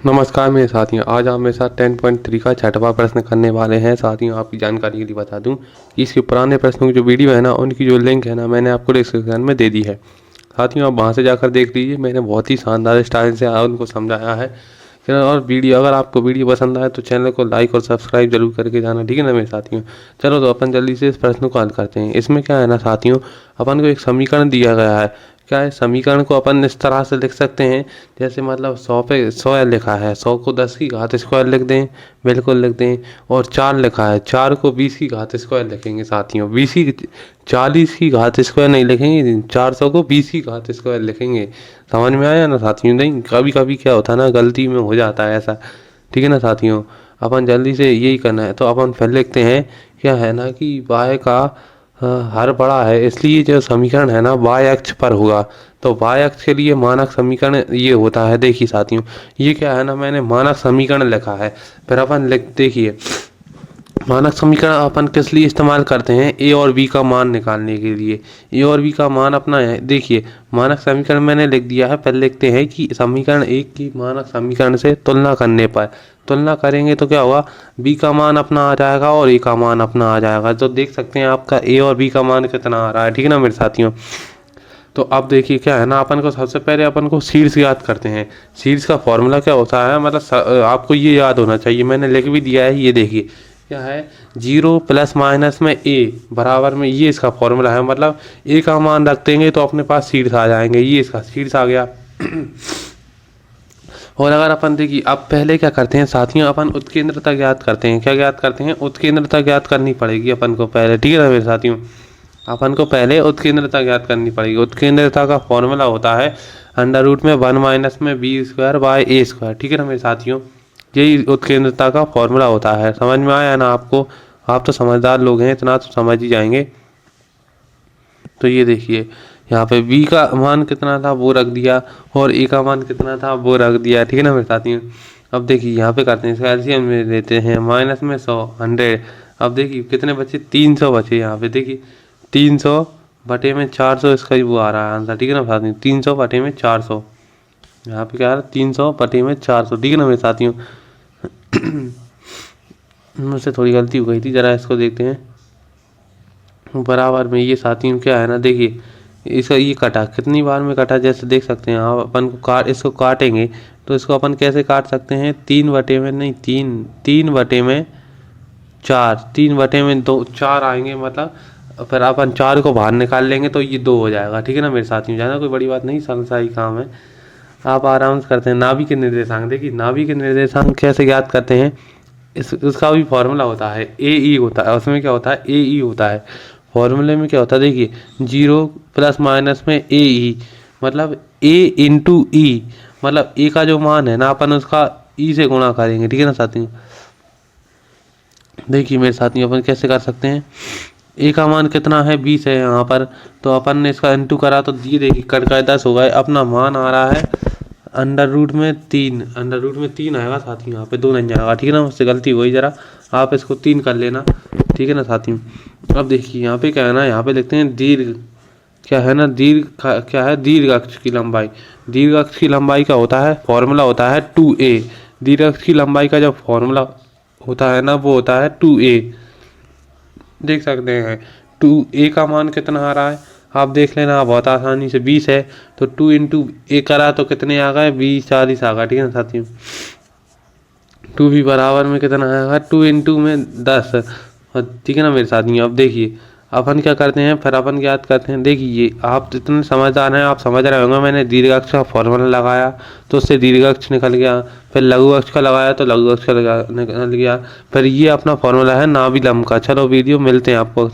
नमस्कार मेरे साथियों, आज आप मेरे साथ 10.3 का छठवां प्रश्न करने वाले हैं। साथियों, आपकी जानकारी के लिए बता दूं कि इसके पुराने प्रश्नों की जो वीडियो है ना, उनकी जो लिंक है ना, मैंने आपको डिस्क्रिप्शन में दे दी है। साथियों, आप वहां से जाकर देख लीजिए। मैंने बहुत ही शानदार स्टाइल से उनको समझाया है। और वीडियो अगर आपको वीडियो पसंद आए तो चैनल को लाइक और सब्सक्राइब जरूर करके जाना, ठीक है ना मेरे साथियों। चलो तो अपन जल्दी से इस प्रश्न को हल करते हैं। इसमें क्या है ना साथियों, अपन को एक समीकरण दिया गया है। क्या है, समीकरण को अपन इस तरह से लिख सकते हैं, जैसे मतलब 100 पे 100 लिखा है, 100 को 10 की घात स्क्वायर लिख दें, बिल्कुल लिख दें। और 4 लिखा है, 4 को 20 की घात स्क्वायर लिखेंगे साथियों। 40 की घात स्क्वायर नहीं लिखेंगे, 400 को 20 की घात स्क्वायर लिखेंगे। समझ में आया ना साथियों? नहीं, कभी कभी क्या होता है ना, गलती में हो जाता है ऐसा, ठीक है ना साथियों। अपन जल्दी से यही करना है, तो अपन फिर लिखते हैं क्या है ना कि y का हर बड़ा है, इसलिए जो समीकरण है ना y अक्ष पर होगा। तो y अक्ष के लिए मानक समीकरण ये होता है। देखिए साथियों, ये क्या है ना, मैंने मानक समीकरण लिखा है। फिर अपन देखिए, मानक समीकरण अपन किस लिए इस्तेमाल करते हैं? ए और बी का मान निकालने के लिए। ए और बी का मान अपना है। देखिए, मानक समीकरण मैंने लिख दिया है। पहले लिखते हैं कि समीकरण एक की मानक समीकरण से तुलना करने पर, तुलना करेंगे तो क्या होगा, बी का मान अपना आ जाएगा और ए का मान अपना आ जाएगा। तो देख सकते हैं आपका ए और बी का मान कितना आ रहा है, ठीक है ना मेरे साथियों। तो अब देखिए क्या है ना, अपन को सबसे पहले अपन को शीर्ष याद करते हैं। शीर्ष का फॉर्मूला क्या होता है, मतलब आपको ये याद होना चाहिए, मैंने लिख भी दिया है। ये देखिए क्या है, 0 प्लस माइनस में ए बराबर में, ये इसका फॉर्मूला है। मतलब ए का मान रख देंगे तो अपने पास शीर्ष आ जाएंगे। ये इसका शीर्ष आ गया। और अगर अपन देखिए, अब पहले क्या करते हैं साथियों, अपन उत्केंद्रता ज्ञात करते हैं। क्या ज्ञात करते हैं? उत्केंद्रता ज्ञात करनी पड़ेगी अपन को पहले, ठीक है ना मेरे साथियों। अपन को पहले उत्केंद्रता ज्ञात करनी पड़ेगी। उत्केंद्रता का फॉर्मूला होता है √1 माइनस में B square by A square, ठीक है ना मेरे साथियों। यही उत्केंद्रता का फॉर्मूला होता है। समझ में आया ना आपको? आप तो समझदार लोग हैं, इतना तो समझ ही जाएंगे। तो ये देखिए, यहाँ पे b का मान कितना था वो रख दिया, और a का मान कितना था वो रख दिया, ठीक है ना मेरे साथियों। अब देखिए यहाँ पे करते हैं, इसका एलसीएम में लेते हैं। माइनस में 100 100। अब देखिए कितने बचे, 300 बचे। यहाँ पे देखिए 300 बटे में 400, इसका ही वो आ रहा है आंसर, ठीक है ना साथियों। 300 बटे में 400, यहाँ पे क्या आ रहा है, 300 बटे में 400, ठीक है ना मेरे साथियों। मुझसे थोड़ी गलती हो गई थी, जरा इसको देखते हैं। बराबर में ये साथियों क्या है ना, देखिए इसका ये कटा, कितनी बार में कटा, जैसे देख सकते हैं आप। अपन को इसको काटेंगे तो इसको अपन कैसे काट सकते हैं, 3 बटे में नहीं, 3 बटे में 4, 3 बटे में 2, 4 आएंगे। मतलब फिर अपन 4 को बाहर निकाल लेंगे तो ये 2 हो जाएगा, ठीक है ना मेरे साथियों। ज़्यादा कोई बड़ी बात नहीं, सरल सा ही काम है, आप आराम से करते हैं। नाभि के निर्देशांक, देखिए नाभि के निर्देशांक कैसे ज्ञात करते हैं, इसका भी फॉर्मूला होता है ए ई होता है। उसमें क्या होता है, ए ई होता है। फॉर्मूले में क्या होता है, देखिए 0 प्लस माइनस में ए ई, मतलब ए इंटू ई, मतलब ए का जो मान है ना, अपन उसका ई से गुणा करेंगे, ठीक है ना साथियों। देखिए मेरे साथियों, अपन कैसे कर सकते हैं, ए का मान कितना है, 20 है यहाँ पर, तो अपन ने इसका इंटू करा तो ये देखिए कट का 10 हो गए। अपना मान आ रहा है √3 आएगा साथियों। यहाँ पे 2 नहीं जाएगा, ठीक है ना, मुझसे गलती हुई, जरा आप इसको 3 कर लेना, ठीक है ना साथियों। अब देखिए यहाँ पे क्या है ना, यहाँ पे लिखते हैं दीर्घ, क्या है ना, क्या है, दीर्घ अक्ष की लंबाई। दीर्घ अक्ष की लंबाई का होता है, फॉर्मूला होता है 2a। दीर्घ अक्ष की लंबाई का जो फॉर्मूला होता है ना, वो होता है 2a। देख सकते हैं 2a का मान कितना आ रहा है, आप देख लेना बहुत आसानी से। 20 है तो 2 इंटू ए करा तो कितने आ गए, 20 40 आ गए, ठीक है ना साथियों। 2 भी बराबर में कितना आएगा, 2 इंटू में 10, ठीक है ना मेरे साथियों। अब देखिए अपन क्या करते हैं, फिर अपन याद करते हैं। देखिए आप इतने समझदार हैं, आप समझ रहे होंगे। मैंने दीर्घ अक्ष का फॉर्मूला लगाया तो उससे दीर्घ अक्ष निकल गया, फिर लघु अक्ष का लगाया तो लघु अक्ष का निकल गया। फिर ये अपना फॉर्मूला है नाभि लंब का। चलो वीडियो मिलते हैं आपको।